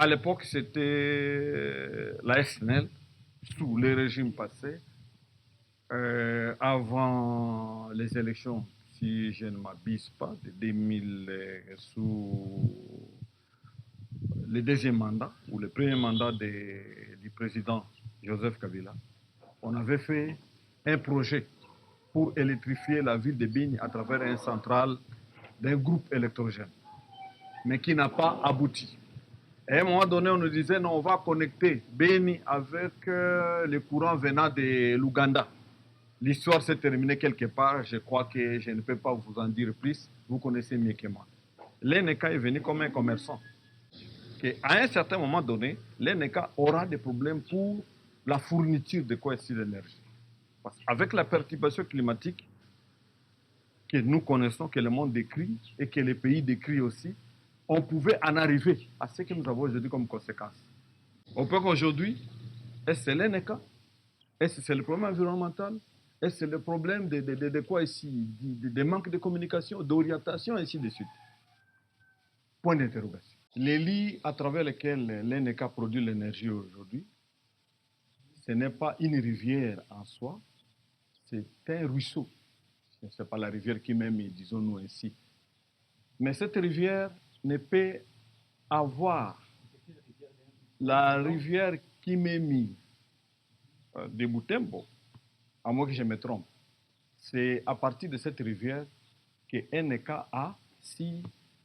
À l'époque, c'était la SNL, sous les régimes passés, avant les élections, si je ne m'abuse pas, de 2000, sous le deuxième mandat, ou le premier mandat du président Joseph Kabila, on avait fait un projet pour électrifier la ville de Bigne à travers un central d'un groupe électrogène, mais qui n'a pas abouti. Et à un moment donné, on nous disait, non, on va connecter Beni avec le courant venant de l'Ouganda. L'histoire s'est terminée quelque part, je crois que je ne peux pas vous en dire plus, vous connaissez mieux que moi. L'ENECA est venu comme un commerçant. Et à un certain moment donné, l'ENECA aura des problèmes pour la fourniture de quoi ici d'énergie. Avec la perturbation climatique que nous connaissons, que le monde décrit et que les pays décrivent aussi, on pouvait en arriver à ce que nous avons aujourd'hui comme conséquence. On peut qu'aujourd'hui, est-ce que c'est l'ENECA? Est-ce que c'est le problème environnemental? Est-ce que c'est le problème de quoi ici? De manque de communication, d'orientation, et ainsi de suite. Point d'interrogation. Les lits à travers lesquels l'ENECA produit l'énergie aujourd'hui, ce n'est pas une rivière en soi, c'est un ruisseau. Ce n'est pas la rivière qui m'aime, disons-nous ainsi. Mais cette rivière ne peut avoir la rivière qui m'est mise de Butembo, à moins que je me trompe. C'est à partir de cette rivière que NK a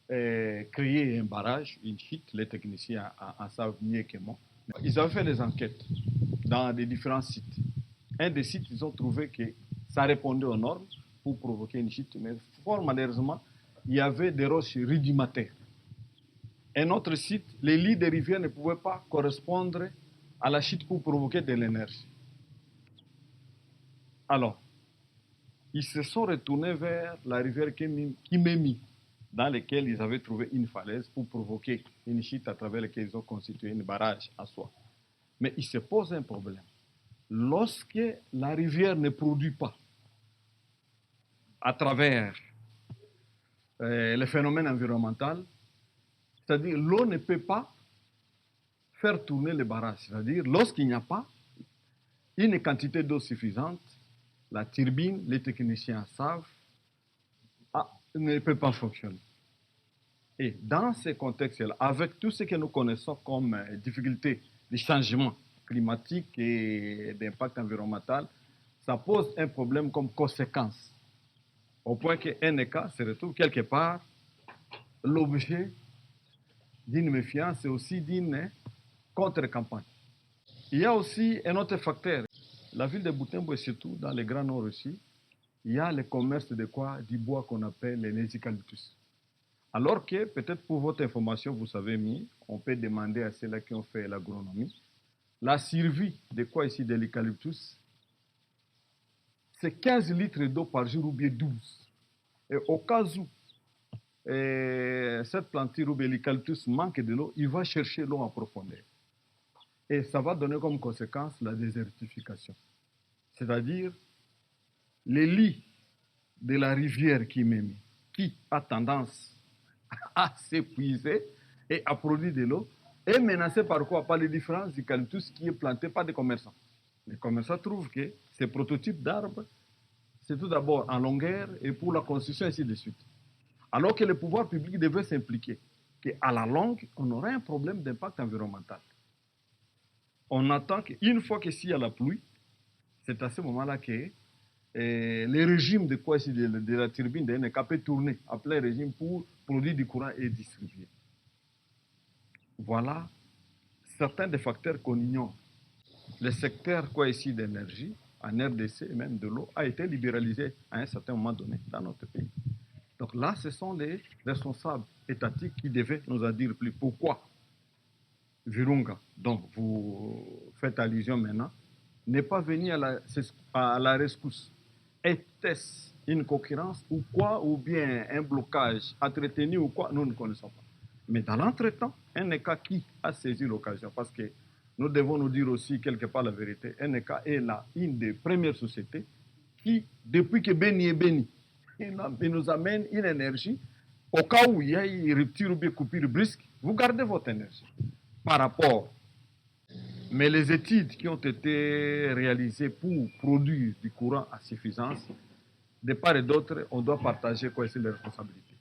créé un barrage, une chute. Les techniciens en savent mieux que moi. Ils avaient fait des enquêtes dans des différents sites. Un des sites, ils ont trouvé que ça répondait aux normes pour provoquer une chute, mais fort malheureusement, il y avait des roches rudimentaires. Un autre site, les lits des rivières ne pouvaient pas correspondre à la chute pour provoquer de l'énergie. Alors, ils se sont retournés vers la rivière Kimemi, dans laquelle ils avaient trouvé une falaise pour provoquer une chute à travers laquelle ils ont constitué une barrage en soi. Mais il se pose un problème. Lorsque la rivière ne produit pas à travers les phénomènes environnementaux, c'est-à-dire l'eau ne peut pas faire tourner les barrages. C'est-à-dire lorsqu'il n'y a pas une quantité d'eau suffisante, la turbine, les techniciens savent, ne peut pas fonctionner. Et dans ces contextes-là, avec tout ce que nous connaissons comme difficultés de changement climatique et d'impact environnemental, ça pose un problème comme conséquence. Au point que NK se retrouve quelque part l'objet d'une méfiance et aussi d'une contre-campagne. Il y a aussi un autre facteur. La ville de Butembo et surtout dans les Grands Nord aussi, il y a le commerce de quoi? Du bois qu'on appelle les eucalyptus. Alors que, peut-être pour votre information, vous savez mieux, on peut demander à ceux-là qui ont fait l'agronomie, la survie de quoi ici de l'eucalyptus, c'est 15 litres d'eau par jour ou bien 12. Et au cas où cette planture ou bien l'eucalyptus manque de l'eau, il va chercher l'eau en profondeur. Et ça va donner comme conséquence la désertification. C'est-à-dire les lits de la rivière Kimemi, qui a tendance à s'épuiser et à produire de l'eau, est menacé par quoi? Par les différents eucalyptus qui est planté par des commerçants. Les commerçants trouvent que ces prototypes d'arbres, c'est tout d'abord en longueur et pour la construction, ainsi de suite. Alors que le pouvoir public devait s'impliquer, qu'à la longue, on aurait un problème d'impact environnemental. On attend qu'une fois que s'il y a la pluie, c'est à ce moment-là que les régimes de quoi ici de la turbine de NK peut tourner à plein régime pour produire du courant et distribuer. Voilà certains des facteurs qu'on ignore. Le secteur quoi ici d'énergie, en RDC et même de l'eau, a été libéralisé à un certain moment donné dans notre pays. Donc là, ce sont les responsables étatiques qui devaient nous en dire plus. Pourquoi Virunga, donc vous faites allusion maintenant, n'est pas venu à la rescousse? Était-ce une concurrence ou quoi, ou bien un blocage entretenu ou quoi? Nous ne connaissons pas. Mais dans l'entretemps, un ECA qui a saisi l'occasion, parce que nous devons nous dire aussi quelque part la vérité, un ECA est là, une des premières sociétés qui, depuis que Beni est Beni, il nous amène une énergie. Au cas où il y a une rupture ou bien coupure brusque, vous gardez votre énergie. par rapport. Mais les études qui ont été réalisées pour produire du courant à suffisance, de part et d'autre, on doit partager quoi, c'est les responsabilités.